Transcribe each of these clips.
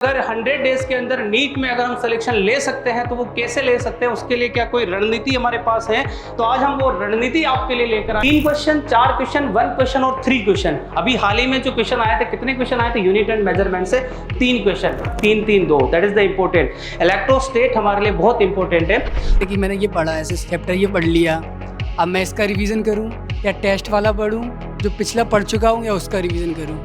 अगर 100 डेज के अंदर नीट में अगर हम सिलेक्शन ले सकते हैं तो वो कैसे ले सकते हैं, उसके लिए क्या कोई रणनीति हमारे पास है? तो आज हम वो रणनीति आपके लिए लेकर आए। 3 क्वेश्चन, 4 क्वेश्चन, 1 क्वेश्चन और 3 क्वेश्चन। अभी हाल ही में जो क्वेश्चन आए थे, कितने क्वेश्चन आए थे यूनिट एंड मेजरमेंट से? 3 question, 3 3 2। That is the important. इलेक्ट्रोस्टेट हमारे लिए बहुत इंपॉर्टेंट है कि मैंने ये पढ़ा है, चैप्टर ये पढ़ लिया, अब मैं इसका रिवीजन करूं या टेस्ट वाला पढ़ूं, जो पिछला पढ़ चुका हूं, या उसका रिवीजन करूं।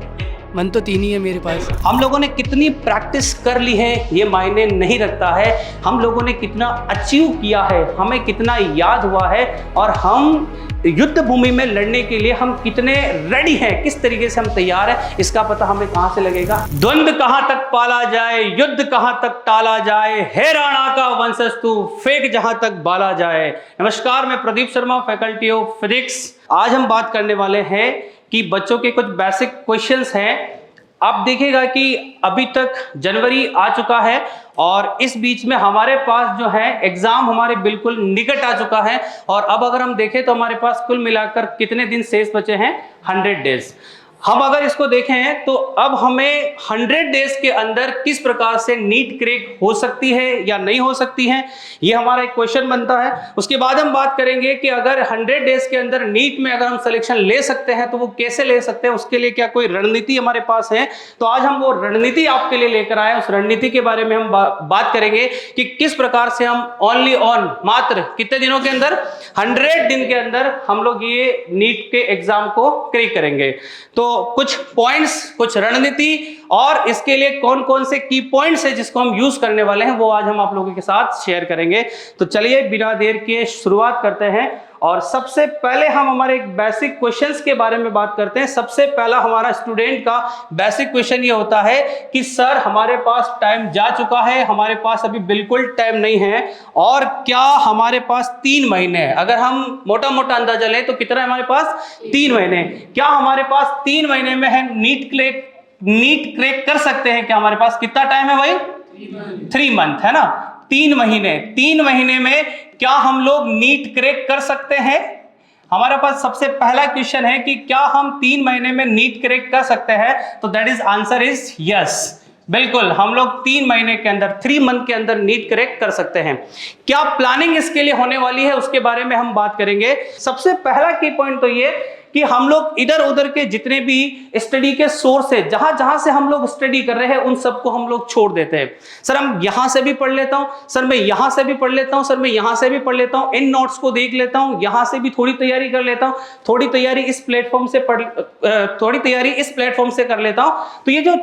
मन तो 3 ही है मेरे पास। हम लोगों ने कितनी प्रैक्टिस कर ली है ये मायने नहीं रखता है, हम लोगों ने कितना अचीव किया है, हमें कितना याद हुआ है, और हम युद्ध भूमि में लड़ने के लिए हम कितने रेडी हैं, किस तरीके से हम तैयार हैं, इसका पता हमें कहां से लगेगा? द्वंद्व कहां तक पाला जाए, युद्ध कहां तक टाला जाए, हे राणा का वंशज तू फेंक जहां तक बाला जाए। नमस्कार, मैं Pradeep Sharma, faculty of physics. आज हम बात करने वाले हैं कि बच्चों के कुछ बेसिक क्वेश्चंस हैं। आप देखिएगा कि अभी तक जनवरी आ चुका है और इस बीच में हमारे पास जो है एग्जाम हमारे बिल्कुल निकट आ चुका है, और अब अगर हम देखें तो हमारे पास कुल मिलाकर कितने दिन शेष बचे हैं? 100 डेज। हम अगर इसको देखें तो अब हमें 100 डेज के अंदर किस प्रकार से नीट क्रैक हो सकती है या नहीं हो सकती है, ये हमारा एक क्वेश्चन बनता है। उसके बाद हम बात करेंगे कि अगर 100 डेज के अंदर नीट में अगर हम सिलेक्शन ले सकते हैं तो वो कैसे ले सकते हैं, उसके लिए क्या कोई रणनीति हमारे पास है? तो आज हम वो रणनीति आपके लिए लेकर आए। उस रणनीति के बारे में हम बात करेंगे कि किस प्रकार से हम ओनली ऑन मात्र कितने दिनों के अंदर, 100 दिन के अंदर हम लोग ये नीट के एग्जाम को क्रैक करेंगे। तो कुछ पॉइंट्स, कुछ रणनीति, और इसके लिए कौन कौन से की पॉइंट्स है जिसको हम यूज करने वाले हैं, वो आज हम आप लोगों के साथ शेयर करेंगे। तो चलिए बिना देर के शुरुआत करते हैं, और सबसे पहले हम हमारे एक बेसिक क्वेश्चंस के बारे में बात करते हैं। सबसे पहला हमारा स्टूडेंट का बेसिक क्वेश्चन ये होता है कि सर हमारे पास टाइम जा चुका है, हमारे पास अभी बिल्कुल टाइम नहीं है, और क्या हमारे पास 3 महीने है? अगर हम मोटा मोटा अंदाजा लें तो कितना है हमारे पास? 3 महीने। क्या हमारे पास 3 महीने में है नीट क्रैक कर सकते हैं? क्या हमारे पास कितना टाइम है भाई? 3 मंथ है ना, 3 महीने। 3 महीने में क्या हम लोग नीट क्रैक कर सकते हैं? हमारे पास सबसे पहला क्वेश्चन है कि क्या हम 3 महीने में नीट क्रैक कर सकते हैं? तो that is answer is yes, बिल्कुल हम लोग 3 महीने के अंदर, 3 मंथ के अंदर नीट क्रैक कर सकते हैं। क्या प्लानिंग इसके लिए होने वाली है, उसके बारे में हम बात करेंगे। सबसे पहला की पॉइंट तो ये कि हम लोग इधर उधर के जितने भी स्टडी के सोर्स है, जहां जहां से हम लोग स्टडी कर रहे हैं, उन सबको हम लोग छोड़ देते हैं। सर हम यहां से भी पढ़ लेता हूं, सर मैं यहां से भी पढ़ लेता हूं, सर मैं यहां से भी पढ़ लेता हूं, इन नोट्स को देख लेता हूं, यहां से भी थोड़ी तैयारी कर लेता हूं, थोड़ी तैयारी इस प्लेटफॉर्म से कर लेता हूं। तो ये जो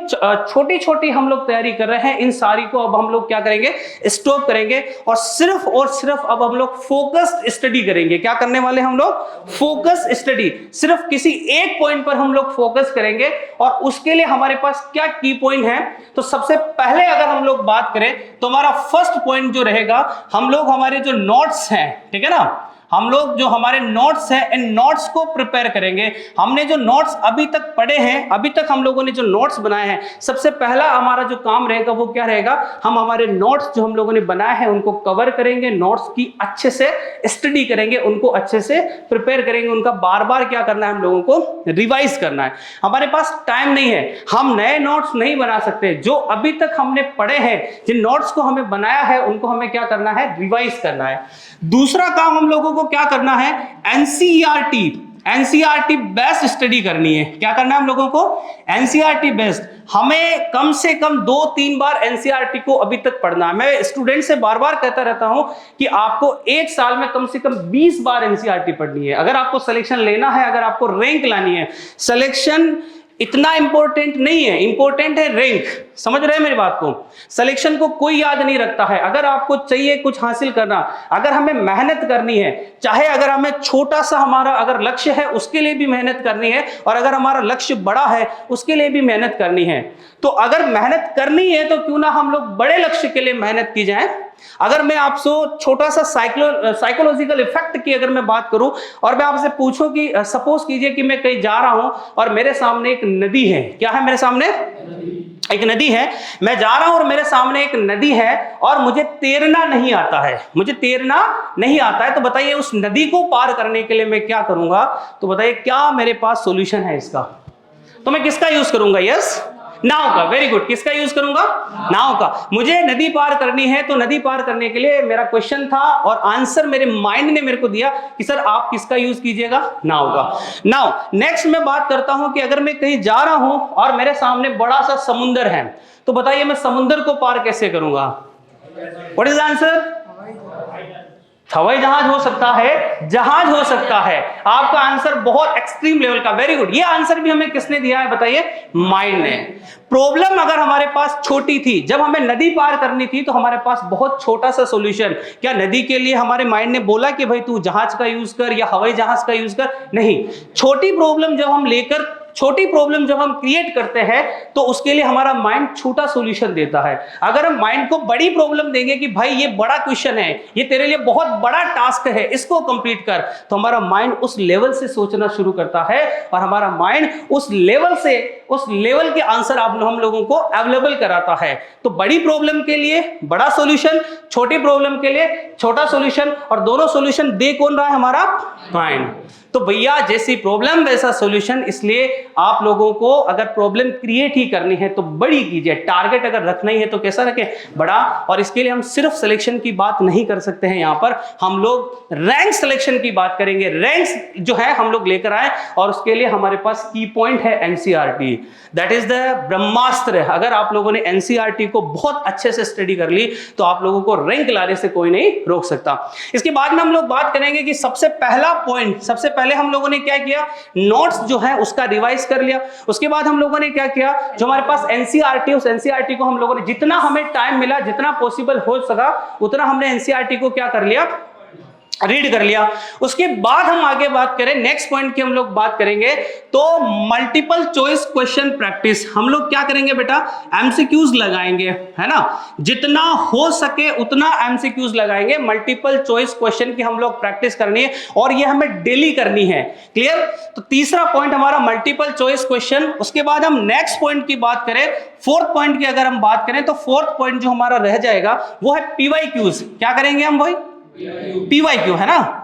छोटी छोटी हम लोग तैयारी कर रहे हैं, इन सारी को अब हम लोग क्या करेंगे? स्टॉप करेंगे, और सिर्फ अब हम लोग फोकस्ड स्टडी करेंगे। क्या करने वाले हम लोग? Focus study. सिर्फ किसी एक पॉइंट पर हम लोग फोकस करेंगे, और उसके लिए हमारे पास क्या की पॉइंट है? तो सबसे पहले अगर हम लोग बात करें तो हमारा फर्स्ट पॉइंट जो रहेगा, हम लोग हमारे जो नोट्स हैं, ठीक है ना, हम लोग जो हमारे नोट्स हैं, इन नोट्स को प्रिपेयर करेंगे। हमने जो नोट्स अभी तक पढ़े हैं, अभी तक हम लोगों ने जो नोट्स बनाए हैं, सबसे पहला हमारा जो काम रहेगा वो क्या रहेगा? हम हमारे नोट्स जो हम लोगों ने बनाए हैं उनको कवर करेंगे, नोट्स की अच्छे से स्टडी करेंगे, उनको अच्छे से प्रिपेयर करेंगे, उनका बार बार क्या करना है? हम लोगों को रिवाइज करना है। हमारे पास टाइम नहीं है, हम नए नोट्स नहीं बना सकते। जो अभी तक हमने पढ़े हैं, जिन नोट्स को हमें बनाया है, उनको हमें क्या करना है? रिवाइज करना है। दूसरा काम हम लोगों को क्या करना है? एनसीईआरटी बेस्ट स्टडी करनी है। क्या करना है हम लोगों को? NCERT best. हमें कम से कम 2-3 बार एनसीईआरटी को अभी तक पढ़ना है। मैं स्टूडेंट से बार बार कहता रहता हूं कि आपको एक साल में कम से कम 20 बार एनसीईआरटी पढ़नी है, अगर आपको सिलेक्शन लेना है, अगर आपको रैंक लानी है। सिलेक्शन इतना इंपॉर्टेंट नहीं है, इंपॉर्टेंट है रैंक। समझ रहे हैं मेरी बात को? सिलेक्शन को कोई याद नहीं रखता है। अगर आपको चाहिए कुछ हासिल करना, अगर हमें मेहनत करनी है, चाहे अगर हमें छोटा सा हमारा अगर लक्ष्य है उसके लिए भी मेहनत करनी है, और अगर हमारा लक्ष्य बड़ा है उसके लिए भी मेहनत करनी है। तो अगर मेहनत करनी है तो क्यों ना हम लोग बड़े लक्ष्य के लिए मेहनत की जाए। अगर मैं आपसे छोटा सा साइकोलॉजिकल इफेक्ट की अगर मैं बात करूं, और मैं आपसे पूछूं कि सपोज कीजिए कि मैं कहीं जा रहा हूं और मेरे सामने एक नदी है। क्या है मेरे सामने? एक नदी है। मैं जा रहा हूं और मेरे सामने एक नदी है, और मुझे तैरना नहीं आता है। तो बताइए उस नदी को पार करने के लिए मैं क्या करूंगा? तो बताइए क्या मेरे पास सॉल्यूशन है इसका? तो मैं किसका यूज करूंगा? यस, नाव का। वेरी गुड, किसका यूज करूंगा? नाव का। मुझे नदी पार करनी है, तो नदी पार करने के लिए मेरा क्वेश्चन था और आंसर मेरे माइंड ने मेरे को दिया कि सर आप किसका यूज कीजिएगा? नाव का। नाउ नेक्स्ट मैं बात करता हूं कि अगर मैं कहीं जा रहा हूं और मेरे सामने बड़ा सा समुंदर है, तो बताइए मैं समुंदर को पार कैसे करूंगा? What is answer? हवाई जहाज हो सकता है, जहाज हो सकता है। आपका आंसर बहुत एक्सट्रीम लेवल का। Very good. ये आंसर भी हमें किसने दिया है बताइए? माइंड ने। प्रॉब्लम अगर हमारे पास छोटी थी, जब हमें नदी पार करनी थी, तो हमारे पास बहुत छोटा सा सॉल्यूशन। क्या नदी के लिए हमारे माइंड ने बोला कि भाई तू जहाज का यूज कर या हवाई जहाज का यूज कर? नहीं। छोटी प्रॉब्लम जब हम क्रिएट करते हैं, तो उसके लिए हमारा माइंड छोटा सॉल्यूशन देता है। अगर हम माइंड को बड़ी प्रॉब्लम देंगे कि भाई ये बड़ा क्वेश्चन है, ये तेरे लिए बहुत बड़ा टास्क है, इसको कंप्लीट कर, तो हमारा माइंड उस लेवल से सोचना शुरू करता है और हमारा माइंड उस लेवल के आंसर हम लोगों को अवेलेबल कराता है। तो बड़ी प्रॉब्लम के लिए बड़ा सॉल्यूशन, छोटी प्रॉब्लम के लिए छोटा सॉल्यूशन, और दोनों सॉल्यूशन दे कौन रहा है? हमारा माइंड। तो भैया जैसी प्रॉब्लम वैसा सॉल्यूशन, इसलिए आप लोगों को अगर प्रॉब्लम क्रिएट ही करनी है तो बड़ी कीजिए। टारगेट अगर रखना ही है तो कैसा रखें? बड़ा। और इसके लिए हम सिर्फ सिलेक्शन की बात नहीं कर सकते हैं, यहां पर हम लोग रैंक सिलेक्शन की बात करेंगे। रैंक्स जो है हम लोग लेकर आए, और उसके लिए हमारे पास की पॉइंट है एनसीईआरटी। दैट इज द ब्रह्मास्त्र। अगर आप लोगों ने एनसीईआरटी को बहुत अच्छे से स्टडी कर ली, तो आप लोगों को रैंक लाने से कोई नहीं रोक सकता। इसके बाद में हम लोग बात करेंगे कि सबसे पहला पॉइंट, सबसे पहले हम लोगों ने क्या किया? नोट्स जो है उसका रिवाइज कर लिया। उसके बाद हम लोगों ने क्या किया? जो हमारे पास एनसीईआरटी, उस एनसीईआरटी को हम लोगों ने जितना हमें टाइम मिला, जितना पॉसिबल हो सका, उतना हमने एनसीईआरटी को क्या कर लिया? रीड कर लिया। उसके बाद हम आगे बात करें, नेक्स्ट पॉइंट की हम लोग बात करेंगे, तो मल्टीपल चॉइस क्वेश्चन प्रैक्टिस। हम लोग क्या करेंगे बेटा? एमसीक्यूज लगाएंगे, है ना? जितना हो सके उतना एमसीक्यूज लगाएंगे। मल्टीपल चॉइस क्वेश्चन की हम लोग प्रैक्टिस करनी है, और ये हमें डेली करनी है। क्लियर? तो तीसरा पॉइंट हमारा मल्टीपल चॉइस क्वेश्चन। उसके बाद हम नेक्स्ट पॉइंट की बात करें, फोर्थ पॉइंट की अगर हम बात करें, तो फोर्थ पॉइंट जो हमारा रह जाएगा वो है पीवाईक्यूज। क्या करेंगे हम भाई? पीवाईक्यू, है ना?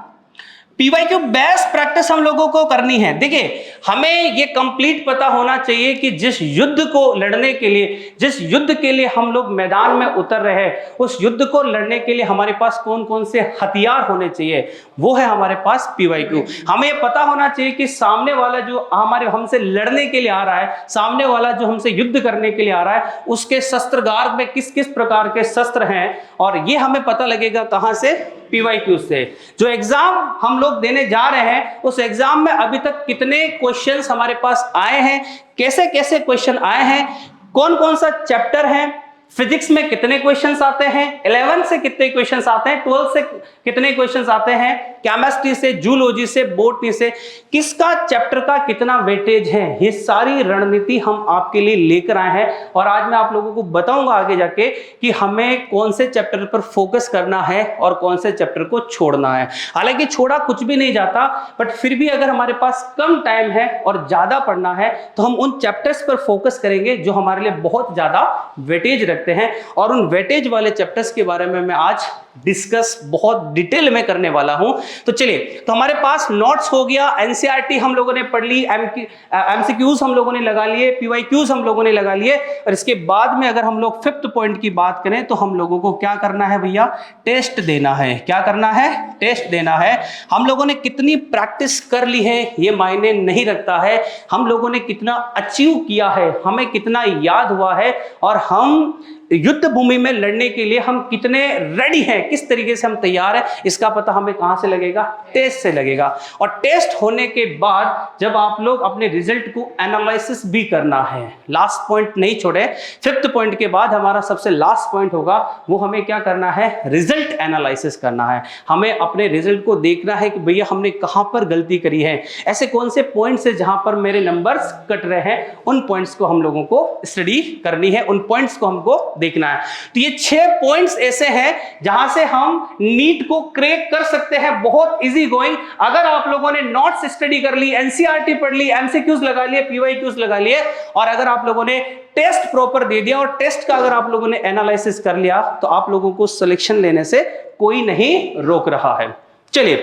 पीवाईक्यू बेस्ट प्रैक्टिस हम लोगों को करनी है। देखिए, हमें ये कंप्लीट पता होना चाहिए कि जिस युद्ध को लड़ने के लिए, जिस युद्ध के लिए हम लोग मैदान में उतर रहे हैं, उस युद्ध को लड़ने के लिए हमारे पास कौन कौन से हथियार होने चाहिए, वो है हमारे पास पीवाईक्यू। हमें ये पता होना चाहिए कि सामने वाला जो हमसे लड़ने के लिए आ रहा है, सामने वाला जो हमसे युद्ध करने के लिए आ रहा है, उसके शस्त्रागार में किस किस प्रकार के शस्त्र हैं, और ये हमें पता लगेगा कहां से? पीवाईक्यू से। जो एग्जाम हम लोग देने जा रहे हैं, उस एग्जाम में अभी तक कितने क्वेश्चंस हमारे पास आए हैं, कैसे कैसे क्वेश्चन आए हैं, कौन कौन सा चैप्टर है, फिजिक्स में कितने क्वेश्चंस आते हैं, 11 से कितने क्वेश्चंस आते हैं, 12 से कितने क्वेश्चंस आते हैं, केमिस्ट्री से, जूलॉजी से, बॉटनी से, किसका चैप्टर का कितना वेटेज है, ये सारी रणनीति हम आपके लिए लेकर आए हैं। और आज मैं आप लोगों को बताऊंगा आगे जाके कि हमें कौन से चैप्टर पर फोकस करना है और कौन से चैप्टर को छोड़ना है। हालांकि छोड़ा कुछ भी नहीं जाता, बट फिर भी अगर हमारे पास कम टाइम है और ज्यादा पढ़ना है, तो हम उन चैप्टर्स पर फोकस करेंगे जो हमारे लिए बहुत ज्यादा वेटेज रखते हैं। और उन वेटेज वाले चैप्टर्स के बारे में मैं आज डिस्कस बहुत डिटेल में करने वाला हूं। तो चलिए, तो हमारे पास नोट्स हो गया, एनसीईआरटी हम लोगों ने पढ़ ली, एमसीक्यूज हम लोगों ने लगा लिए, पीवाईक्यूज हम लोगों ने लगा लिए, और इसके बाद में अगर हम लोग फिफ्थ पॉइंट की बात करें, तो हम लोगों को क्या करना है भैया? टेस्ट देना है। क्या करना है? टेस्ट देना है। हम लोगों ने कितनी प्रैक्टिस कर ली है ये मायने नहीं रखता है, हम लोगों ने कितना अचीव किया है, हमें कितना याद हुआ है, और हम युद्ध भूमि में लड़ने के लिए हम कितने रेडी हैं, किस तरीके से हम तैयार हैं, इसका पता हमें कहां से लगेगा? टेस्ट से लगेगा। और टेस्ट होने के बाद जब आप लोग अपने रिजल्ट को एनालिसिस भी करना है, लास्ट पॉइंट नहीं छोड़े, फिफ्थ पॉइंट के बाद हमारा सबसे लास्ट पॉइंट होगा, वो हमें क्या करना है? रिजल्ट एनालिसिस करना है। हमें अपने रिजल्ट को देखना है कि भैया हमने कहां पर गलती करी है, ऐसे कौन से पॉइंट्स है जहां पर मेरे नंबर्स कट रहे हैं, उन पॉइंट्स को हम लोगों को स्टडी करनी है, उन पॉइंट्स को हमको देखना है। तो ये 6 पॉइंट्स ऐसे हैं जहां से हम नीट को क्रैक कर सकते हैं, बहुत इजी गोइंग। अगर आप लोगों ने नोट्स स्टडी कर ली, एनसीईआरटी पढ़ ली, एमसीक्यूज लगा लिए, पीवाईक्यूज लगा लिए, और अगर आप लोगों ने टेस्ट प्रॉपर दे दिया और टेस्ट का अगर आप लोगों ने एनालिसिस कर लिया, तो आप लोगों को सिलेक्शन लेने से कोई नहीं रोक रहा है। चलिए,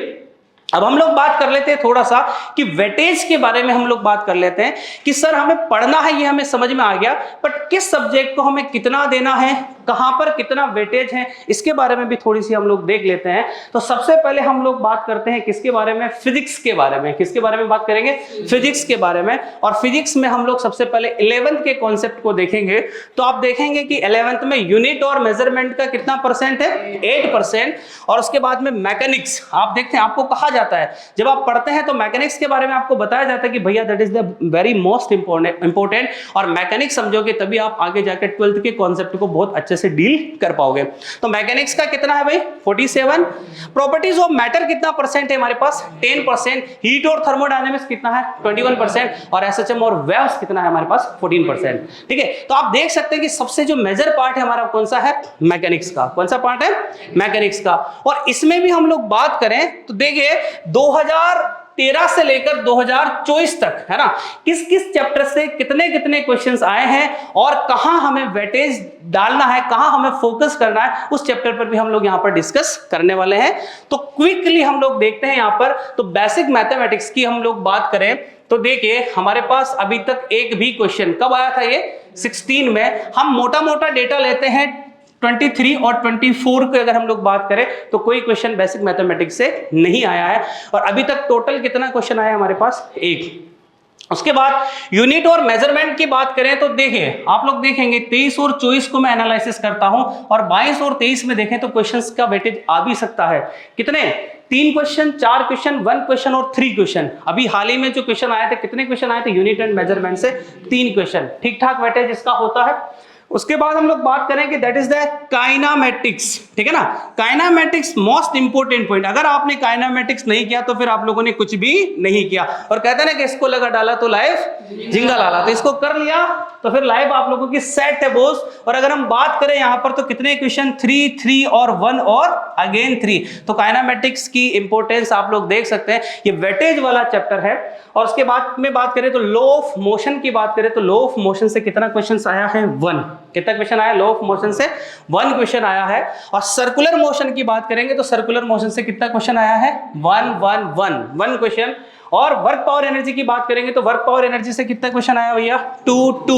अब हम लोग बात कर लेते हैं थोड़ा सा कि वेटेज के बारे में हम लोग बात कर लेते हैं कि सर हमें पढ़ना है, ये हमें समझ में आ गया, बट किस सब्जेक्ट को हमें कितना देना है, कहां पर कितना वेटेज है, इसके बारे में भी थोड़ी सी हम लोग देख लेते हैं। तो सबसे पहले हम लोग बात करते हैं किसके बारे में, फिजिक्स के बारे में। किसके बारे में बात करेंगे? फिजिक्स के बारे में। और फिजिक्स में हम लोग सबसे पहले 11th के कॉन्सेप्ट को देखेंगे। तो आप देखेंगे कि 11th में यूनिट और मेजरमेंट का कितना परसेंट है? 8%। और उसके बाद में मैकेनिक्स, आप देखते हैं आपको कहा जाता है, जब आप पढ़ते हैं तो मैकेनिक्स के बारे में आपको बताया जाता है कि भैया that is the very most important, और मैकेनिक्स समझोगे तभी आप आगे जाकर 12th के कॉन्सेप्ट को बहुत अच्छे से डील कर पाओगे। तो मैकेनिक्स का कितना है भाई? 47। प्रॉपर्टीज ऑफ मैटर कितना परसेंट है हमारे पास? 10%। हीट और थर्मोडायनेमिक्स कितना है? 21%। और एसएचएम और वेव्स कितना है हमारे पास? 14%। ठीक है, तो आप देख सकते हैं कि सबसे जो मेजर पार्ट है हमारा कौन सा है? मैकेनिक्स का। कौन सा पार्ट है? मैकेनिक्स का। और इसमें भी हम लोग बात करें तो देखिए 2013 से लेकर 2024 तक, है ना, किस किस चैप्टर से कितने कितने क्वेश्चंस आए हैं और कहां हमें वेटेज डालना है, कहां हमें फोकस करना है, उस चैप्टर पर भी हम लोग यहां पर डिस्कस करने वाले हैं। तो क्विकली हम लोग देखते हैं यहां पर। तो बेसिक मैथमेटिक्स की हम लोग बात करें तो देखिए हमारे पास अभी तक एक भी क्वेश्चन, कब आया था ये? 16 में। हम मोटा मोटा डेटा लेते हैं 23 और 24 की अगर हम लोग बात करें तो कोई क्वेश्चन बेसिक मैथमेटिक्स से नहीं आया है। और अभी तक टोटल कितना क्वेश्चन आया हमारे पास? एक। उसके बाद यूनिट और मेजरमेंट की बात करें तो देखिए आप लोग देखेंगे 23 और 24 को मैं एनालिसिस करता हूं, और 22 और 23 में देखें तो क्वेश्चंस का वेटेज आ भी सकता है। कितने? 3 क्वेश्चन, 4 क्वेश्चन, 1 क्वेश्चन और 3 क्वेश्चन। अभी हाल ही में जो क्वेश्चन आए थे, कितने क्वेश्चन आए थे यूनिट एंड मेजरमेंट से? 3 क्वेश्चन। ठीक ठाक वेटेज इसका होता है। उसके बाद हम लोग बात करें कि दैट इज द काइनामेटिक्स। ठीक है ना, काइनामेटिक्स मोस्ट इंपोर्टेंट पॉइंट। अगर आपने काइनामेटिक्स नहीं किया तो फिर आप लोगों ने कुछ भी नहीं किया। और कहते हैं ना कि इसको लगा डाला तो लाइफ जिंगा लाला, तो इसको कर लिया तो फिर लाइफ आप लोगों की सेट है बोस। और अगर हम बात करें यहां पर तो कितने क्वेश्चन? 3, 3 और 1 और अगेन 3। तो काइनामेटिक्स की इंपोर्टेंस आप लोग देख सकते हैं, ये वेटेज वाला चैप्टर है। और उसके बाद में बात करें तो लॉ ऑफ मोशन की बात करें तो लॉ ऑफ मोशन से कितना क्वेश्चन आया है? 1। कितना क्वेश्चन आया? लॉ ऑफ मोशन से 1 क्वेश्चन आया है। और सर्कुलर मोशन की बात करेंगे तो सर्कुलर मोशन से कितना क्वेश्चन आया है? 1 क्वेश्चन। और वर्क पावर एनर्जी की बात करेंगे तो वर्क पावर एनर्जी से कितना क्वेश्चन आया भैया? 2।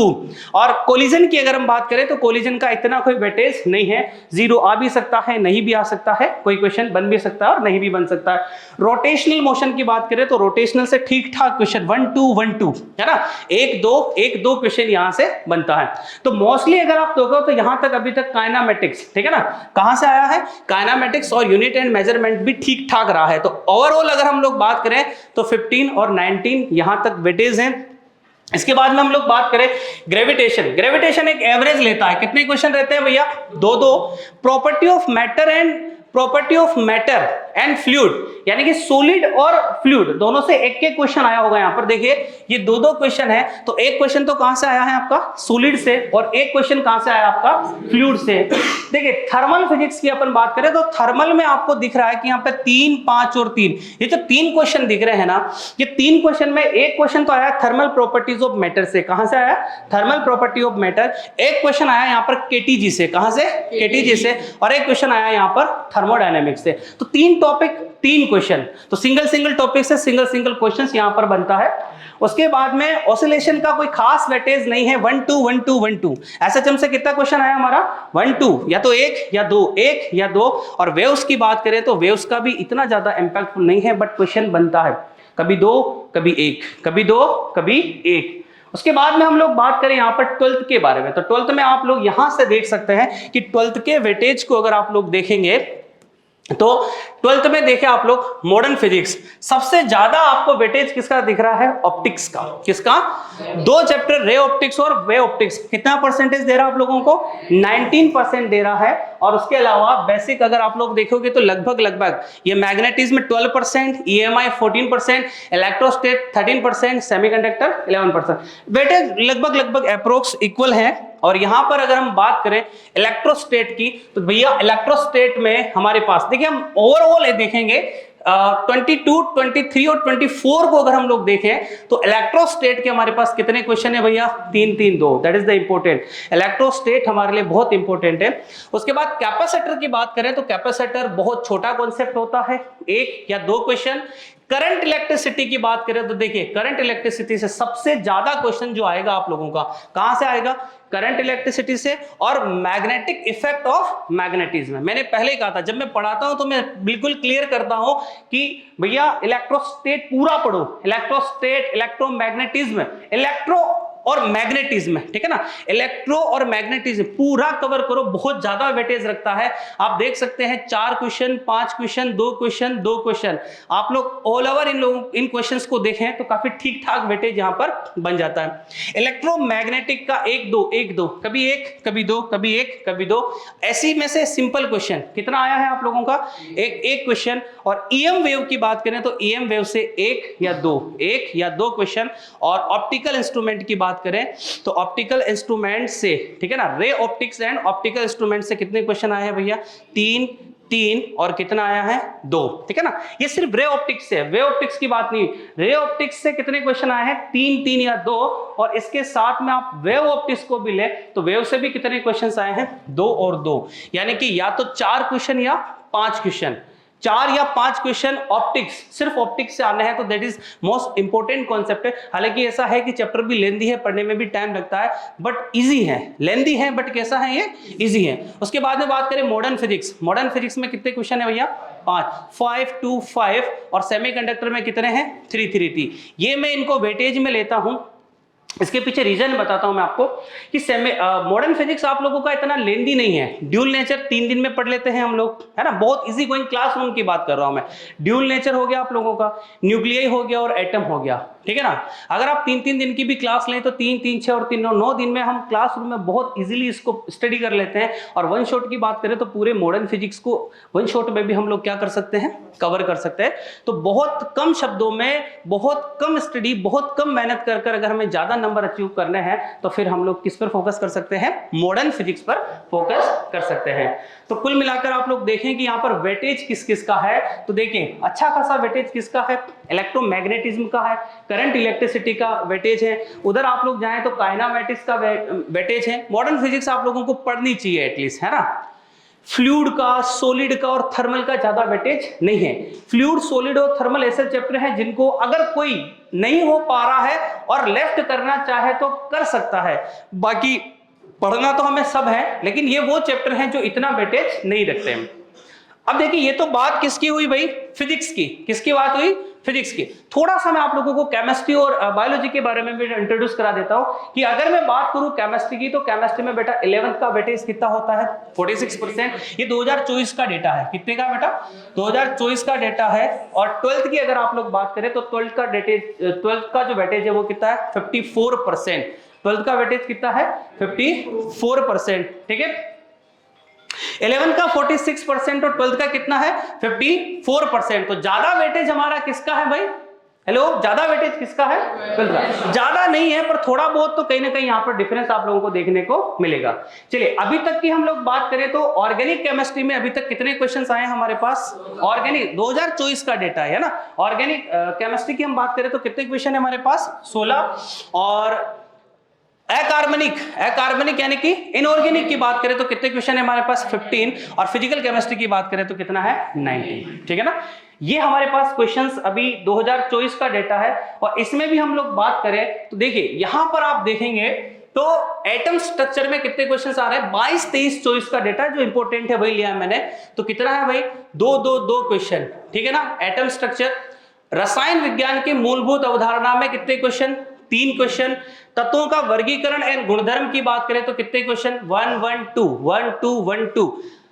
और कोलिजन की अगर हम बात करें तो कोलिजन का इतना कोई वेटेज नहीं है, 0 आ भी सकता है, नहीं भी आ सकता है, कोई क्वेश्चन बन भी सकता है और नहीं भी बन सकता है। रोटेशनल मोशन की बात करें तो रोटेशनल से ठीक ठाक क्वेश्चन 1, 2 है ना, 1, 2 क्वेश्चन यहां से बनता है। तो मोस्टली अगर आप देखो तो यहां तक अभी तक काइनामेटिक्स, ठीक है ना, कहां से आया है? काइनामेटिक्स और यूनिट एंड मेजरमेंट भी ठीक ठाक रहा है। तो ओवरऑल अगर हम लोग बात करें तो 15 और 19 यहां तक वेटेज हैं। इसके बाद में हम लोग बात करें ग्रेविटेशन एक एवरेज लेता है। कितने क्वेश्चन रहते हैं भैया? 2। Property of matter and fluid, यानी कि सॉलिड और फ्लूइड दोनों से एक एक क्वेश्चन आया होगा। यहां पर देखिए ये 2 क्वेश्चन है, तो एक क्वेश्चन तो कहां से आया है आपका? सॉलिड से, और एक क्वेश्चन कहां से आया आपका? फ्लूइड से। देखिए थर्मल फिजिक्स की अपन बात करें तो थर्मल में आपको दिख रहा है कि यहां पे 3, 5 और 3, ये जो 3 क्वेश्चन दिख रहे हैं ना, ये 3 क्वेश्चन में एक क्वेश्चन तो आया थर्मल प्रॉपर्टीज ऑफ मैटर से। कहां से आया? Thermal property of matter. एक क्वेश्चन आया यहां पर केटीजी से। कहां से? केटीजी से। और एक क्वेश्चन आया यहां पर थर्मोडायनेमिक्स से। तो 3 टॉपिक 3 क्वेश्चन, तो सिंगल टॉपिक से सिंगल क्वेश्चंस यहां पर बनता है। उसके बाद में ऑसिलेशन का कोई खास वेटेज नहीं है, 1, 2। एसएचएम से कितना क्वेश्चन आया हमारा? 1, 2, या तो 1 या 2। और वेव्स की बात करें तो वेव्स का भी इतना ज्यादा इंपैक्टफुल नहीं है, बट क्वेश्चन बनता है, कभी 2 कभी 1, कभी 2 कभी 1। उसके बाद में हम लोग बात करें यहाँ पर 12th के बारे में, तो 12th में आप लोग यहां से देख सकते हैं कि 12th के वेटेज को अगर आप लोग देखेंगे तो 12th में देखें आप लोग मॉडर्न फिजिक्स, सबसे ज्यादा आपको वेटेज किसका दिख रहा है? ऑप्टिक्स का। किसका? 2 चैप्टर रे ऑप्टिक्स और वे ऑप्टिक्स। कितना परसेंटेज दे रहा है आप लोगों को? 19% दे रहा है। और उसके अलावा बेसिक अगर आप लोग देखोगे तो लगभग ये मैग्नेटिज्म 12%, EMI 14%, इलेक्ट्रोस्टेट 13%, सेमीकंडक्टर 11%। वेटेज लगभग अप्रोक्स इक्वल है। और यहां पर अगर हम बात करें इलेक्ट्रोस्टेट की तो भैया इलेक्ट्रोस्टेट में हमारे पास देखिए हम ओवरऑल देखेंगे 22, 23 और 24 को अगर हम लोग देखें तो इलेक्ट्रोस्टेट के हमारे पास कितने क्वेश्चन है भैया? 3 3 2। That is the important. इलेक्ट्रोस्टेट हमारे लिए बहुत इंपॉर्टेंट है। उसके बाद कैपेसिटर की बात करें तो कैपेसिटर बहुत छोटा कॉन्सेप्ट होता है, 1 या 2 क्वेश्चन। करंट इलेक्ट्रिसिटी की बात करें तो देखिए करंट इलेक्ट्रिसिटी से सबसे ज्यादा क्वेश्चन जो आएगा आप लोगों का कहां से आएगा? करंट इलेक्ट्रिसिटी से और मैग्नेटिक इफेक्ट ऑफ मैग्नेटिज्म। मैंने पहले कहा था, जब मैं पढ़ाता हूं तो मैं बिल्कुल क्लियर करता हूं कि भैया इलेक्ट्रोस्टेट पूरा पढ़ो, इलेक्ट्रोस्टेट, इलेक्ट्रोमैग्नेटिज्म, इलेक्ट्रो और मैग्नेटिज्म, ठीक है ना, इलेक्ट्रो और मैग्नेटिज्म पूरा कवर करो। बहुत ज्यादा वेटेज रखता है। आप देख सकते हैं 4 क्वेश्चन, 5 क्वेश्चन, 2 क्वेश्चन, 2 क्वेश्चन। आप लोग ऑल ओवर इन क्वेश्चंस को देखें तो काफी ठीक ठाक वेटेज यहां पर बन जाता है। इलेक्ट्रोमैग्नेटिक का 1 2 1 2, कभी 1 कभी 2 कभी 1 कभी 2, ऐसी में से सिंपल क्वेश्चन कितना आया है आप लोगों का? एक क्वेश्चन। और ईएम वेव की बात करें तो ईएम वेव से 1 या 2 क्वेश्चन। और ऑप्टिकल इंस्ट्रूमेंट की बात करें तो ऑप्टिकल इंस्ट्रूमेंट से, ठीक है ना, ray optics and optical instrument से कितने क्वेश्चन आए हैं भैया? 3 और कितना आया है? 2, ठीक है ना। ये सिर्फ रे ऑप्टिक्स से, वे ऑप्टिक्स की बात नहीं। रे ऑप्टिक्स से कितने क्वेश्चन आए हैं? 3 या 2। और इसके साथ में आप वेव ऑप्टिक्स को भी ले तो वेव से भी कितने क्वेश्चन आए हैं? 2 और 2, यानी कि या तो 4 क्वेश्चन या 5 क्वेश्चन। 4 या 5 क्वेश्चन ऑप्टिक्स, सिर्फ ऑप्टिक्स से आने हैं तो that is most important concept है। हालांकि ऐसा है कि चैप्टर भी लेंदी है, पढ़ने में भी टाइम लगता है, बट इजी है। लेंदी है बट कैसा है? ये इजी है। उसके बाद में बात करें मॉडर्न फिजिक्स। मॉडर्न फिजिक्स में कितने क्वेश्चन है भैया? 5 2 5। और सेमीकंडक्टर में कितने हैं? 3 3 3। ये मैं इनको वेटेज में लेता हूं। इसके पीछे रीजन बताता हूं मैं आपको कि मॉडर्न फिजिक्स आप लोगों का इतना लेंदी नहीं है। ड्यूल नेचर 3 दिन में पढ़ लेते हैं हम लोग, है ना, बहुत इजी गोइंग क्लासरूम की बात कर रहा हूं मैं। ड्यूल नेचर हो गया आप लोगों का, न्यूक्लियाई हो गया और एटम हो गया, ठीक है ना। अगर आप 3 दिन की भी क्लास लें तो 3 3 6 और 3 9 दिन में हम क्लासरूम में बहुत इजीली इसको स्टडी कर लेते हैं। और वन शॉट की बात करें तो पूरे मॉडर्न फिजिक्स को वन शॉट में भी हम लोग क्या कर सकते हैं? कवर कर सकते हैं। तो बहुत कम शब्दों में, बहुत कम स्टडी, बहुत कम मेहनत कर कर अगर हमें ज्यादा नंबर अचीव करने हैं तो फिर हम लोग किस पर फोकस कर सकते हैं? मॉडर्न फिजिक्स पर फोकस कर सकते हैं। तो कुल मिलाकर आप लोग देखें कि यहाँ पर वेटेज किस किस का है, तो देखें अच्छा खासा वेटेज किसका है? इलेक्ट्रोमैग्नेटिज्म का है, करंट इलेक्ट्रिसिटी का वेटेज है। उधर आप लोग जाएं तो काइनेमैटिक्स का वेटेज है। मॉडर्न फिजिक्स आप लोगों को पढ़नी चाहिए एटलीस्ट, है ना। फ्लूइड का, सॉलिड का और थर्मल का ज्यादा वेटेज नहीं है। फ्लूइड, सॉलिड और थर्मल ऐसे चैप्टर हैं जिनको अगर कोई नहीं हो पा रहा है और लेफ्ट करना चाहे तो कर सकता है। बाकी पढ़ना तो हमें सब है, लेकिन ये वो चैप्टर हैं जो इतना वेटेज नहीं रखते हैं। अब देखिए ये तो बात किसकी हुई भाई? फिजिक्स की। किसकी बात हुई? फिजिक्स की। थोड़ा सा मैं आप लोगों को केमिस्ट्री और बायोलॉजी के बारे में भी इंट्रोड्यूस करा देता हूं कि अगर मैं बात करूं केमिस्ट्री की तो केमिस्ट्री में बेटा 11th का वेटेज कितना होता है? 46%। ये 2024 का डेटा है। कितने का बेटा? 2024 का डेटा है। और 12th की अगर आप लोग बात करें तो 12th का जो वेटेज है वो कितना है? 54%। 12th का वेटेज कितना है? 54%, ठीक है। 11 का 46% और 12th का कितना है? 54%। तो ज्यादा वेटेज हमारा किसका है भाई? हेलो, ज्यादा वेटेज किसका है? 12th का। ज्यादा नहीं है पर थोड़ा बहुत तो कहीं ना कहीं यहाँ पर डिफरेंस आप लोगों को देखने को मिलेगा। चलिए अभी तक की हम लोग बात करें तो ऑर्गेनिक केमिस्ट्री में अभी तक कितने क्वेश्चंस आए हैं हमारे पास? ऑर्गेनिक 2024 का डेटा है ना। ऑर्गेनिक केमिस्ट्री की हम बात करें तो कितने क्वेश्चन है हमारे पास? 16। और अकार्बनिक यानी कि इनऑर्गेनिक की बात करें तो कितने क्वेश्चन है हमारे पास? 15। और फिजिकल केमिस्ट्री की बात करें तो कितना है? 19, ठीक है ना। ये हमारे पास क्वेश्चंस अभी 2024 का डेटा है। और इसमें भी हम लोग बात करें तो देखिए यहां पर आप देखेंगे तो एटम स्ट्रक्चर में कितने क्वेश्चंस आ रहे हैं? 22 23 24 का डेटा जो इंपॉर्टेंट है वही लिया है मैंने। तो कितना है भाई? 2 क्वेश्चन, ठीक है ना। Atom structure. रसायन विज्ञान की मूलभूत अवधारणा में कितने क्वेश्चन? 3 क्वेश्चन। तत्वों का वर्गीकरण एवं गुणधर्म की बात करें तो कितने क्वेश्चन? 1 1 2।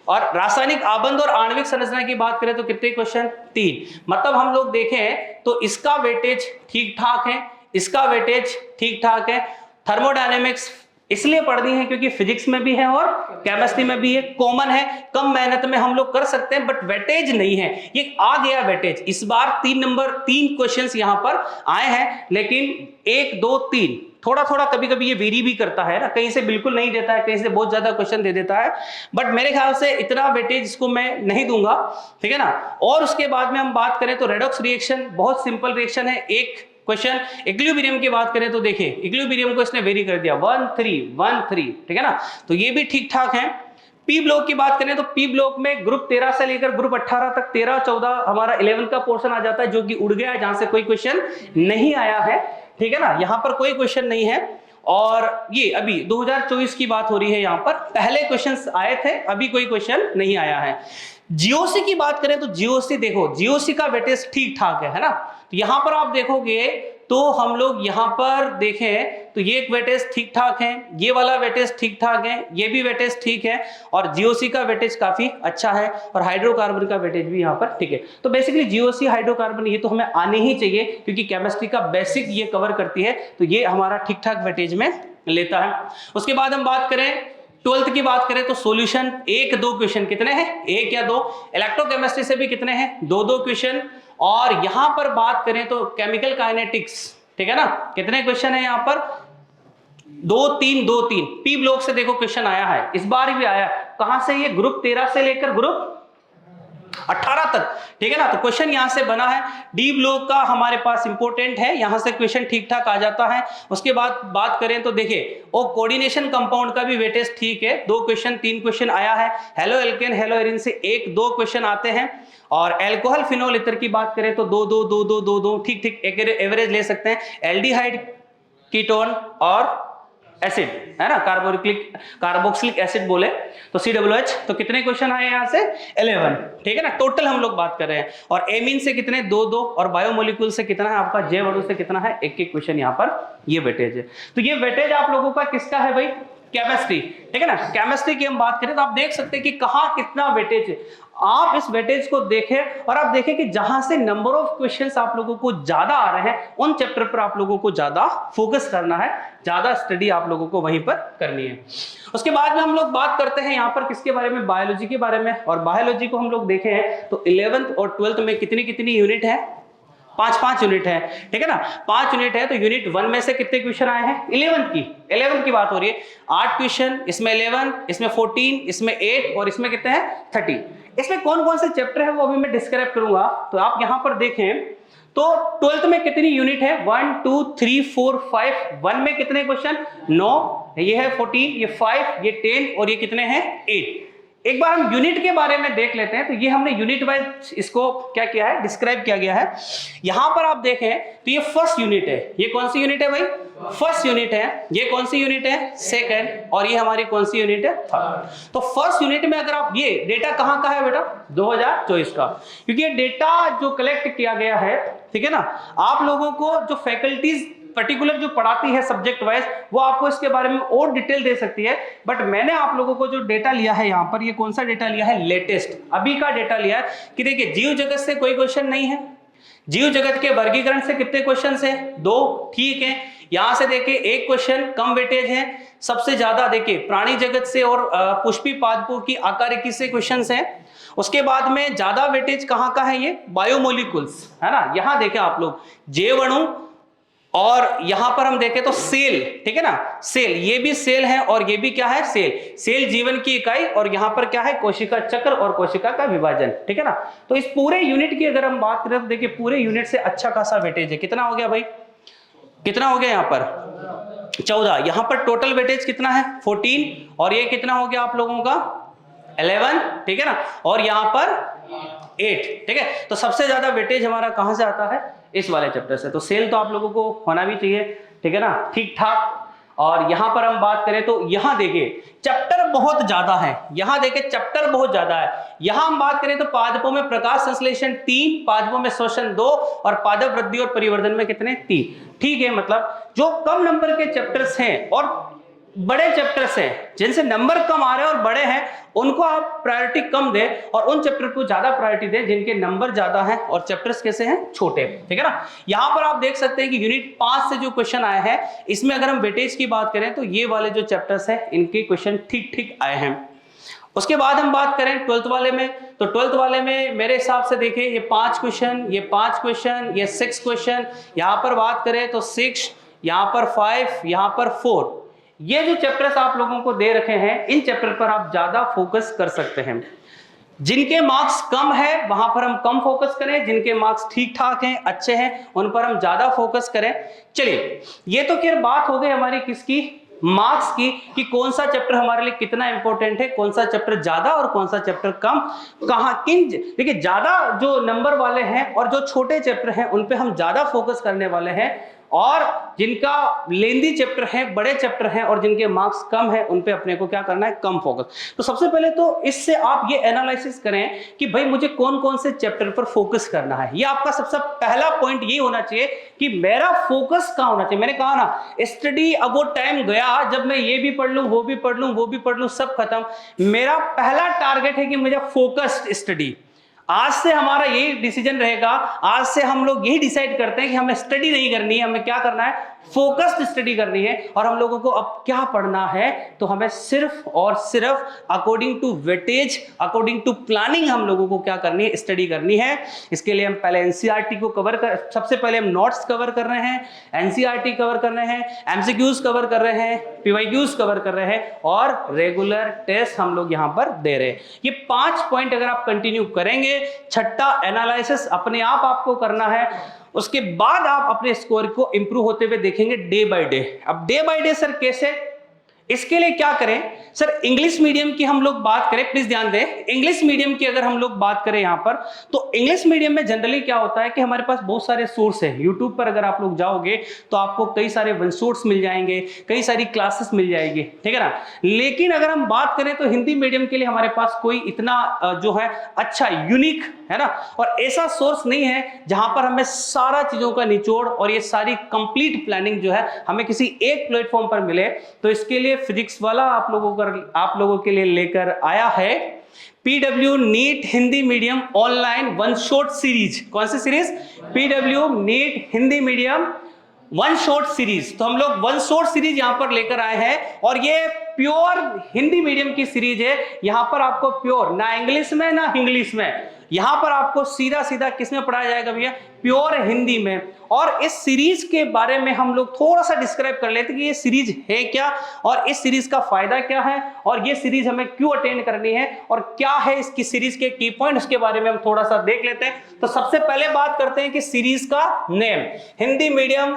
और रासायनिक आबंध और आणविक संरचना की बात करें तो कितने क्वेश्चन? 3। मतलब हम लोग देखें तो इसका वेटेज ठीक ठाक है, इसका वेटेज ठीक ठाक है। थर्मोडायनेमिक्स इसलिए पढ़नी है क्योंकि फिजिक्स में भी है और केमिस्ट्री में भी है, कॉमन है, कम मेहनत में हम लोग कर सकते हैं, बट वेटेज नहीं है। ये आ गया वेटेज इस बार 3 क्वेश्चंस यहां पर आए हैं, लेकिन 1 2 3 थोड़ा थोड़ा कभी कभी ये वेरी भी करता है ना, कहीं से बिल्कुल नहीं देता है, कहीं से बहुत ज्यादा क्वेश्चन दे देता है, बट मेरे ख्याल से इतना वेटेज इसको मैं नहीं दूंगा, ठीक है ना। और उसके बाद में हम बात करें तो रेडॉक्स रिएक्शन बहुत सिंपल रिएक्शन है। एक क्वेश्चन इक्विलिब्रियम की बात करें तो देखिए इक्विलिब्रियम को इसने वेरी कर दिया 1 3 1 3, ठीक है ना, तो ये भी ठीक ठाक है। पी ब्लॉक की बात करें तो पी ब्लॉक में ग्रुप 13 से लेकर ग्रुप 18 तक 13 14 हमारा 11 का पोर्शन आ जाता है, जो कि उड़ गया है, जहां से कोई क्वेश्चन नहीं आया है, ठीक है ना, यहां पर कोई क्वेश्चन नहीं है। और ये अभी 2024 की बात हो रही है, यहां पर पहले क्वेश्चंस आए थे, अभी कोई क्वेश्चन नहीं आया है। जीओसी की बात करें तो जीओसी देखो, जीओसी का वेटेज ठीक ठाक है ना, तो यहां पर आप देखोगे तो हम लोग यहां पर देखें तो ये एक वेटेज ठीक ठाक है, ये वाला वेटेज ठीक ठाक है, ये भी वेटेज ठीक है, और जीओसी का वेटेज काफी अच्छा है, और हाइड्रोकार्बन का वेटेज भी यहां पर ठीक है। तो बेसिकली जीओसी हाइड्रोकार्बन ये तो हमें आने ही चाहिए, क्योंकि केमिस्ट्री का बेसिक ये कवर करती है, तो ये हमारा ठीक ठाक वेटेज में लेता है। उसके बाद हम बात करें 12th की बात करें तो सॉल्यूशन 1-2 क्वेश्चन कितने हैं, 1 या 2। इलेक्ट्रोकेमिस्ट्री से भी कितने हैं, 2-2 क्वेश्चन। और यहां पर बात करें तो केमिकल काइनेटिक्स, ठीक है ना, कितने क्वेश्चन है यहां पर, 2-3 पी ब्लॉक से देखो क्वेश्चन आया है, इस बार भी आया, कहां से, ये ग्रुप 13 से लेकर ग्रुप 18 तक, ठीक है ना, तो क्वेश्चन यहां से बना है। डी ब्लॉक का हमारे पास इंपॉर्टेंट है, यहां से क्वेश्चन ठीक ठाक आ जाता है। उसके बाद बात करें तो देखिए वो कोऑर्डिनेशन कंपाउंड का भी वेटेज ठीक है, 2 क्वेश्चन 3 क्वेश्चन आया है। हेलो एल्केन हेलो एरिन से 1-2 क्वेश्चन आते हैं। और अल्कोहल फिनोल इतर की बात करें तो 2-2 ठीक ठीक एवरेज ले सकते हैं। एल्डिहाइड कीटोन और एसिड है ना, कार्बोक्सिलिक एसिड बोले तो COOH, तो कितने क्वेश्चन आए यहां से, 11, ठीक है ना, टोटल हम लोग बात कर रहे हैं। और एमीन से कितने, 2-2, और बायोमोलिक्यूल से कितना है आपका, जे अणु से कितना है, 1-1 क्वेश्चन यहां पर ये वेटेज है। तो ये वेटेज आप लोगों का किसका है भाई, केमिस्ट्री, ठीक है ना। केमिस्ट्री की हम बात करें तो आप देख सकते हैं कि कहां कितना वेटेज है। आप इस वेटेज को देखें और आप देखें कि जहां से नंबर ऑफ क्वेश्चंस आप लोगों को ज्यादा आ रहे हैं, उन चैप्टर पर आप लोगों को ज्यादा फोकस करना है, ज्यादा स्टडी आप लोगों को वहीं पर करनी है। उसके बाद में हम लोग बात करते हैं यहाँ पर किसके बारे में, बायोलॉजी के बारे में। और बायोलॉजी को हम लोग देखे हैं तो 11th और 12th में कितनी कितनी यूनिट है, 5-5 यूनिट है, ठीक है ना, 5 यूनिट है। तो यूनिट 1 में से कितने क्वेश्चन आए हैं, 11 की बात हो रही है, 8 क्वेश्चन, इसमें 11, इसमें 14, इसमें 8 और इसमें कितने हैं 30। इसमें कौन कौन से चैप्टर है वो अभी मैं डिस्क्राइब करूंगा। तो आप यहां पर देखें तो 12th में कितनी यूनिट है, 1 2 3 4 5, 1 में कितने क्वेश्चन, 9, ये है 14, ये 5, ये 10 और ये कितने हैं 8। एक बार हम यूनिट के बारे में देख लेते हैं। तो ये हमने यूनिट वाइज इसको क्या किया है, डिस्क्राइब किया गया है। यहां पर आप देखें तो ये फर्स्ट यूनिट है, ये कौन सी यूनिट है भाई, फर्स्ट यूनिट है। ये कौन सी यूनिट है, सेकंड। और ये हमारी कौन सी यूनिट है, थर्ड। तो फर्स्ट यूनिट में अगर आप, ये डेटा कहां का है बेटा, 2024 का, क्योंकि ये डेटा जो कलेक्ट किया गया है, ठीक है ना, आप लोगों को जो फैकल्टीज पर्टिकुलर जो पढ़ाती है सब्जेक्ट वाइज, वो आपको इसके बारे में और डिटेल दे सकती है। बट मैंने आप लोगों को जो डेटा लिया है यहाँ पर, ये कौन सा डेटा लिया है, लेटेस्ट अभी का डेटा लिया है कि देखिए जीव जगत से कोई क्वेश्चन नहीं है। जीव जगत के वर्गीकरण से कितने क्वेश्चन है, 2, ठीक है। यहां से देखिए एक क्वेश्चन कम वेटेज है, सबसे ज्यादा देखिए प्राणी जगत से और पुष्पी पादपों की आकारिकी से क्वेश्चन है। उसके बाद में ज्यादा वेटेज कहां का है, ये बायोमोलिक्यूल्स है ना। यहां देखें आप लोग जैव अणु, और यहां पर हम देखें तो सेल, ठीक है ना, सेल, ये भी सेल है और ये भी क्या है, सेल। सेल जीवन की इकाई, और यहां पर क्या है, कोशिका चक्र और कोशिका का विभाजन, ठीक है ना। तो इस पूरे यूनिट की अगर हम बात करें तो देखिए पूरे यूनिट से अच्छा खासा वेटेज है। कितना हो गया भाई, कितना हो गया यहाँ पर 14, यहां पर टोटल वेटेज कितना है 14, और ये कितना हो गया आप लोगों का 11, ठीक है ना, और यहां पर 8, ठीक है। तो सबसे ज्यादा वेटेज हमारा कहां से आता है, इस वाले चैप्टर से। तो सेल तो आप लोगों को होना भी चाहिए, ठीक है ना, ठीक ठाक। और यहां पर हम बात करें तो यहां देखिए चैप्टर बहुत ज्यादा है, यहां देखिए चैप्टर बहुत ज्यादा है। यहां हम बात करें तो पादपों में प्रकाश संश्लेषण 3, पादपों में श्वसन 2, और पादप वृद्धि और परिवर्धन में कितने 3, ठीक है। मतलब जो कम नंबर के चैप्टर्स हैं और बड़े चैप्टर्स हैं, जिनसे नंबर कम आ रहे हैं और बड़े हैं, उनको आप प्रायोरिटी कम दें, और उन चैप्टर को ज्यादा प्रायोरिटी दें जिनके नंबर ज्यादा हैं और चैप्टर्स कैसे हैं, छोटे, ठीक है ना। यहां पर आप देख सकते हैं कि यूनिट 5 से जो क्वेश्चन आए हैं, इसमें अगर हम वेटेज की बात करें तो ये वाले जो चैप्टर्स हैं इनके क्वेश्चन ठीक ठीक आए हैं। उसके बाद हम बात करें 12th वाले में, तो 12th वाले में मेरे हिसाब से देखिए ये 5 क्वेश्चन, ये 5 क्वेश्चन, ये 6 क्वेश्चन। यहां पर बात करें तो 6, यहाँ पर 5, यहाँ पर 4। ये जो चैप्टर्स आप लोगों को दे रखे हैं, इन चैप्टर पर आप ज्यादा फोकस कर सकते हैं। जिनके मार्क्स कम है वहां पर हम कम फोकस करें, जिनके मार्क्स ठीक ठाक हैं, अच्छे हैं, उन पर हम ज्यादा फोकस करें। चलिए, ये तो खैर बात हो गई हमारी किसकी, मार्क्स की, कि कौन सा चैप्टर हमारे लिए कितना इंपॉर्टेंट है, कौन सा चैप्टर ज्यादा और कौन सा चैप्टर कम, कहां किन। देखिए, ज्यादा जो नंबर वाले हैं और जो छोटे चैप्टर हैं उन पे हम ज्यादा फोकस करने वाले हैं, और जिनका लेंदी चैप्टर है, बड़े चैप्टर हैं और जिनके मार्क्स कम है, उन पे अपने को क्या करना है, कम फोकस। तो सबसे पहले तो इससे आप ये एनालिसिस करें कि भाई मुझे कौन कौन से चैप्टर पर फोकस करना है। ये आपका सबसे पहला पॉइंट ये होना चाहिए कि मेरा फोकस कहां होना चाहिए। मैंने कहा ना, स्टडी, अब वो टाइम गया जब मैं ये भी पढ़ लूं, वो भी पढ़ लूं, वो भी पढ़ लूं, सब खत्म। मेरा पहला टारगेट है कि मुझे फोकस्ड स्टडी। आज से हमारा यही डिसीजन रहेगा, आज से हम लोग यही डिसाइड करते हैं कि हमें स्टडी नहीं करनी है, हमें क्या करना है, फोकस्ड स्टडी करनी है। और हम लोगों को अब क्या पढ़ना है, तो हमें सिर्फ और सिर्फ according to weightage, according to planning हम लोगों को क्या करनी है, स्टडी करनी है। इसके लिए हम पहले एनसीईआरटी को कवर कर, सबसे पहले हम नोट्स कवर कर रहे हैं, एनसीईआरटी कवर कर रहे हैं, एमसीक्यूज कवर कर रहे हैं, पीवाईक्यूज कवर कर रहे हैं, और रेगुलर टेस्ट हम लोग यहां पर दे रहे हैं। ये 5 पॉइंट अगर आप कंटिन्यू करेंगे, छठा एनालिसिस अपने आप आपको करना है, उसके बाद आप अपने स्कोर को इंप्रूव होते हुए देखेंगे डे बाय डे। अब डे बाय डे सर कैसे, इसके लिए क्या करें सर, इंग्लिश मीडियम की हम लोग बात करें, प्लीज ध्यान दें, इंग्लिश मीडियम की अगर हम लोग बात करें यहां पर, तो इंग्लिश मीडियम में जनरली क्या होता है कि हमारे पास बहुत सारे सोर्स हैं। यूट्यूब पर अगर आप लोग जाओगे तो आपको कई सारे वन सोर्स मिल जाएंगे, कई सारी क्लासेस मिल जाएगी, ठीक है ना। लेकिन अगर हम बात करें तो हिंदी मीडियम के लिए हमारे पास कोई इतना जो है अच्छा यूनिक है ना, और ऐसा सोर्स नहीं है जहां पर हमें सारा चीजों का निचोड़ और ये सारी कंप्लीट प्लानिंग जो है हमें किसी एक प्लेटफॉर्म पर मिले। तो इसके लिए फिजिक्स वाला आप लोगों के लिए लेकर आया है PW NEET Hindi medium online one shot series. कौन सी सीरीज, PW NEET Hindi medium one shot series. तो हम लोग वन शॉट सीरीज यहां पर लेकर आए हैं, और ये प्योर हिंदी मीडियम की सीरीज है। यहां पर आपको प्योर, ना इंग्लिश में ना इंग्लिश में, यहां पर आपको सीधा सीधा किसमें पढ़ाया जाएगा भैया, प्योर हिंदी में। और इस सीरीज के बारे में हम लोग थोड़ा सा डिस्क्राइब कर लेते हैं कि ये सीरीज है क्या, और इस सीरीज का फायदा क्या है, और ये सीरीज हमें क्यों अटेंड करनी है, और क्या है इसकी सीरीज के की पॉइंट, उसके बारे में हम थोड़ा सा देख लेते हैं। तो सबसे पहले बात करते हैं कि सीरीज का name, Hindi medium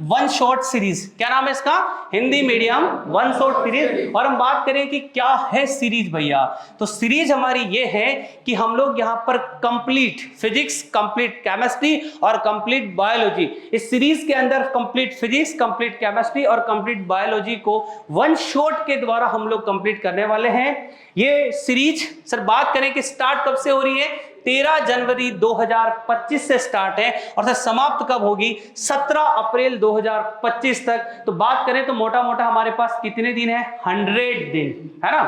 one shot series. क्या नाम है इसका, Hindi medium one shot series. और हम बात करें कि क्या है सीरीज भैया, तो सीरीज हमारी ये है कि हम लोग यहां पर कंप्लीट फिजिक्स, कंप्लीट केमिस्ट्री और कंप्लीट बायोलॉजी, इस सीरीज के अंदर कंप्लीट फिजिक्स, कंप्लीट केमिस्ट्री और कंप्लीट बायोलॉजी को वन शॉट के द्वारा हम लोग कंप्लीट करने वाले हैं। ये सीरीज सर बात करें कि स्टार्ट कब से हो रही है, 13 जनवरी 2025 से स्टार्ट है, और सर समाप्त कब होगी, 17 अप्रैल 2025 तक। तो बात करें तो मोटा मोटा हमारे पास कितने दिन है, 100 दिन है ना।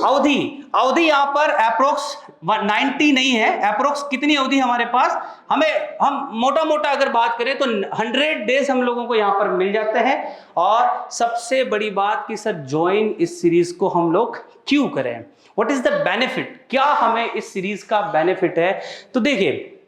अवधि यहां पर अप्रोक्स 90 नहीं है, अप्रोक्स कितनी अवधि हमारे पास, हम मोटा मोटा अगर बात करें तो 100 डेज हम लोगों को यहां पर मिल जाते हैं। और सबसे बड़ी बात कि सर ज्वाइन इस सीरीज को हम लोग क्यों करें, व्हाट इज द बेनिफिट, क्या हमें इस सीरीज का बेनिफिट है। तो देखिए,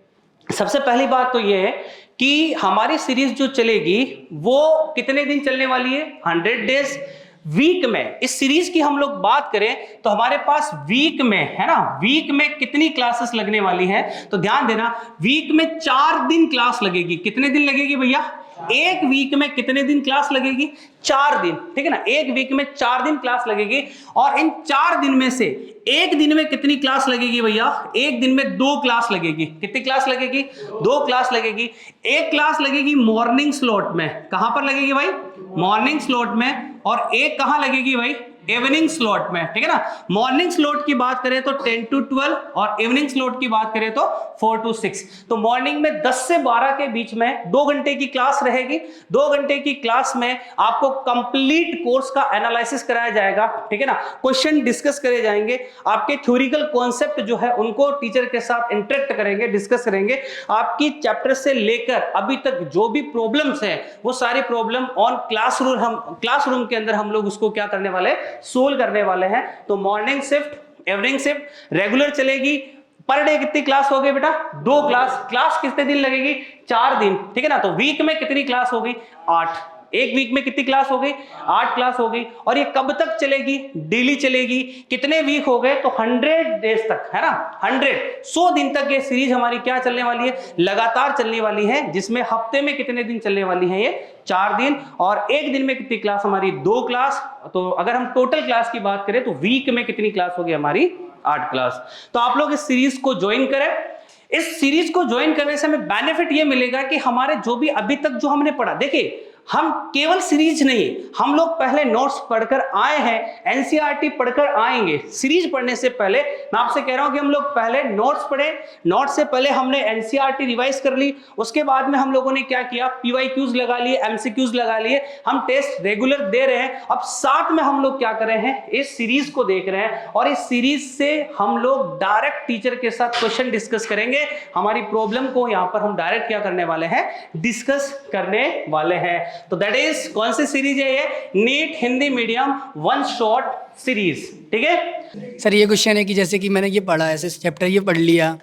सबसे पहली बात तो यह है कि हमारी सीरीज जो चलेगी वो कितने दिन चलने वाली है, 100 डेज। वीक में इस सीरीज की हम लोग बात करें तो हमारे पास वीक में है ना, वीक में कितनी क्लासेस लगने वाली हैं, तो ध्यान देना, वीक में 4 दिन क्लास लगेगी। कितने दिन लगेगी भैया, एक वीक में कितने दिन क्लास लगेगी, 4 दिन, ठीक है ना, एक वीक में 4 दिन क्लास लगेगी। और इन 4 दिन में से एक दिन में कितनी क्लास लगेगी भैया, एक दिन में 2 क्लास लगेगी। कितनी क्लास लगेगी, 2 क्लास लगेगी। एक क्लास लगेगी मॉर्निंग स्लॉट में, कहां पर लगेगी भाई, मॉर्निंग स्लॉट में, और एक कहां लगेगी भाई, इवनिंग स्लॉट में, ठीक है ना। मॉर्निंग स्लॉट की बात करें तो 10 to 12 और इवनिंग स्लॉट की बात करें तो 4 to 6। तो मॉर्निंग में 10 से 12 के बीच में 2 घंटे की क्लास रहेगी। 2 घंटे की क्लास में आपको कंप्लीट कोर्स का एनालिसिस कराया जाएगा, ठीक है ना, क्वेश्चन डिस्कस करे जाएंगे, आपके थ्योरिकल कॉन्सेप्ट जो है उनको टीचर के साथ इंटरेक्ट करेंगे, डिस्कस करेंगे। आपकी चैप्टर से लेकर अभी तक जो भी प्रॉब्लम्स हैं वो सारी प्रॉब्लम ऑन क्लासरूम के अंदर हम लोग उसको क्या करने वाले, सोल्व करने वाले हैं। तो morning shift, evening shift regular चलेगी। पर डे कितनी क्लास हो गई बेटा, 2 क्लास। क्लास कितने दिन लगेगी, 4 दिन, ठीक है ना। तो वीक में कितनी क्लास होगी, 8। एक वीक में कितनी क्लास हो गई? 8 क्लास हो गई। और ये कब तक चलेगी? डेली चलेगी। कितने वीक हो गए? तो 100 डेज तक, है ना, 100 दिन तक ये सीरीज हमारी क्या चलने वाली है? लगातार चलने वाली है, जिसमें हफ्ते में कितने दिन चलने वाली है? ये 4 दिन। और एक दिन में कितनी क्लास हमारी? 2 क्लास। तो अगर हम टोटल क्लास की बात करें तो वीक में कितनी क्लास होगी हमारी? 8 क्लास। तो आप लोग इस सीरीज को ज्वाइन करें। इस सीरीज को ज्वाइन करने से हमें बेनिफिट ये मिलेगा कि हमारे जो भी अभी तक जो हमने पढ़ा, देखिए हम केवल सीरीज नहीं, हम लोग पहले नोट्स पढ़कर आए हैं, एनसीईआरटी पढ़कर आएंगे। सीरीज पढ़ने से पहले मैं आपसे कह रहा हूं कि हम लोग पहले नोट्स पढ़े, नोट्स से पहले हमने एनसीईआरटी रिवाइज कर ली, उसके बाद में हम लोगों ने क्या किया? पीवाईक्यूज लगा लिए, एमसीक्यूज लगा लिए, हम टेस्ट रेगुलर दे रहे हैं। अब साथ में हम लोग क्या कर रहे हैं? इस सीरीज को देख रहे हैं और इस सीरीज से हम लोग डायरेक्ट टीचर के साथ क्वेश्चन डिस्कस करेंगे। हमारी प्रॉब्लम को यहां पर हम डायरेक्ट क्या करने वाले हैं? डिस्कस करने वाले हैं। तो दैट इज, कौन सी सीरीज है ये? NEET Hindi medium one shot series. ठीक है सर, ये क्वेश्चन है कि जैसे कि मैंने ये पढ़ा, ऐसे चैप्टर ये पढ़ लिया,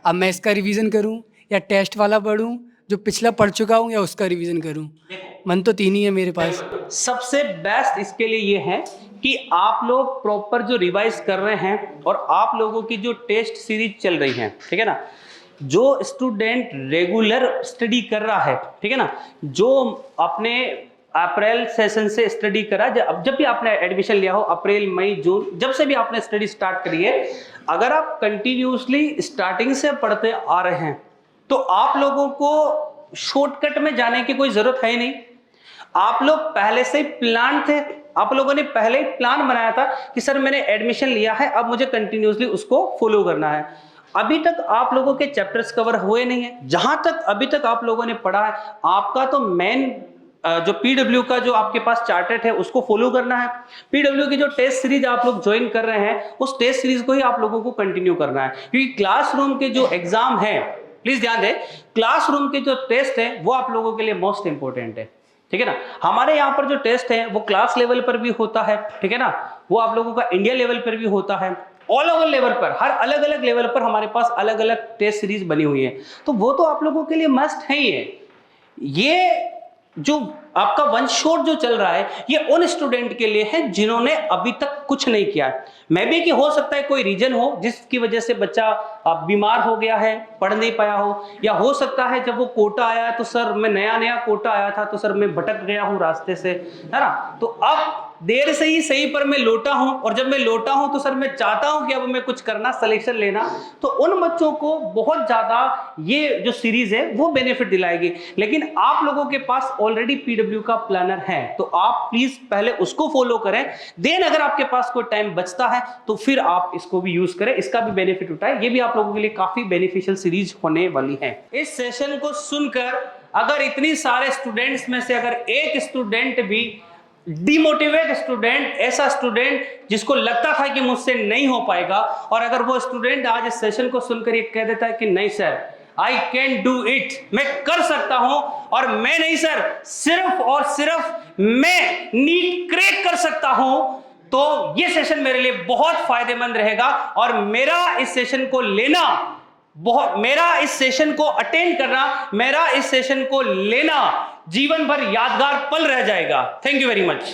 अब मैं इसका रिवीजन करूं या टेस्ट वाला पढूं जो पिछला पढ़ चुका हूं, या उसका रिवीजन करूं? मन तो 3 ही है मेरे पास। सबसे बेस्ट इसके लिए ये है कि आप लोग प्रॉपर जो रिवाइज कर रहे हैं और आप लोगों की जो टेस्ट सीरीज चल रही है, ठीक है ना, जो स्टूडेंट रेगुलर स्टडी कर रहा है, ठीक है ना, जो अपने अप्रैल सेशन से स्टडी करा, जब भी आपने एडमिशन लिया हो, अप्रैल मई जून, जब से भी आपने स्टडी स्टार्ट करी है, अगर आप कंटिन्यूसली स्टार्टिंग से पढ़ते आ रहे हैं तो आप लोगों को शॉर्टकट में जाने की कोई जरूरत है ही नहीं। आप लोग पहले से ही प्लान थे, आप लोगों ने पहले ही प्लान बनाया था कि सर मैंने एडमिशन लिया है, अब मुझे कंटिन्यूसली उसको फॉलो करना है। अभी तक आप लोगों के चैप्टर्स कवर हुए नहीं है। जहां तक अभी तक आप लोगों ने पढ़ा है, आपका तो मेन जो पीडब्ल्यू का जो आपके पास चार्टेड है उसको फॉलो करना है। पीडब्ल्यू की जो टेस्ट सीरीज आप लोग ज्वाइन कर रहे हैं, उस टेस्ट सीरीज को ही आप लोगों को कंटिन्यू करना है, क्योंकि क्लासरूम के जो एग्जाम है, प्लीज ध्यान दें, क्लासरूम के जो टेस्ट है वो आप लोगों के लिए मोस्ट इंपॉर्टेंट है। ठीक है ना, हमारे यहाँ पर जो टेस्ट है वो क्लास लेवल पर भी होता है, ठीक है ना, वो आप लोगों का इंडिया लेवल पर भी होता है, ऑल ओवर लेवल पर, हर अलग अलग लेवल पर हमारे पास अलग अलग टेस्ट सीरीज बनी हुई है। तो वो तो आप लोगों के लिए मस्ट है ही है। ये जो आपका वन शॉट जो चल रहा है, ये उन स्टूडेंट के लिए है जिन्होंने अभी तक कुछ नहीं किया है। मैं भी कि हो सकता है कोई रीजन हो जिसकी वजह से बच्चा बीमार हो गया है, पढ़ नहीं पाया हो, या हो सकता है जब वो कोटा आया तो सर मैं नया कोटा आया था तो सर मैं भटक गया हूं रास्ते से, है ना, तो अब देर से ही सही पर मैं लौटा हूं, और जब मैं लौटा हूं तो सर मैं चाहता हूं कि अब मैं कुछ करना, सिलेक्शन लेना। तो उन बच्चों को बहुत ज्यादा ये जो सीरीज है वो बेनिफिट दिलाएगी। लेकिन आप लोगों के पास ऑलरेडी पीडब्ल्यू का प्लानर है, तो आप प्लीज पहले उसको फॉलो करें, देन अगर आपके पास कोई टाइम बचता है तो फिर आप इसको भी यूज करें, इसका भी बेनिफिट उठाएं। ये भी आप लोगों के लिए काफी बेनिफिशियल सीरीज होने वाली है। इस सेशन को सुनकर अगर इतनी सारे स्टूडेंट्स में से अगर एक स्टूडेंट भी डिमोटिवेट स्टूडेंट, ऐसा स्टूडेंट जिसको लगता था कि मुझसे नहीं हो पाएगा, और अगर वो स्टूडेंट आज इस सेशन को सुनकर ये कह देता है कि नहीं sir, I can do it, मैं कर सकता हूं, और मैं नहीं सर, सिर्फ और सिर्फ मैं नीट क्रैक कर सकता हूं, तो ये सेशन मेरे लिए बहुत फायदेमंद रहेगा। और मेरा इस सेशन को लेना, मेरा इस सेशन को अटेंड करना, मेरा इस सेशन को लेना जीवन भर यादगार पल रह जाएगा। Thank you very much.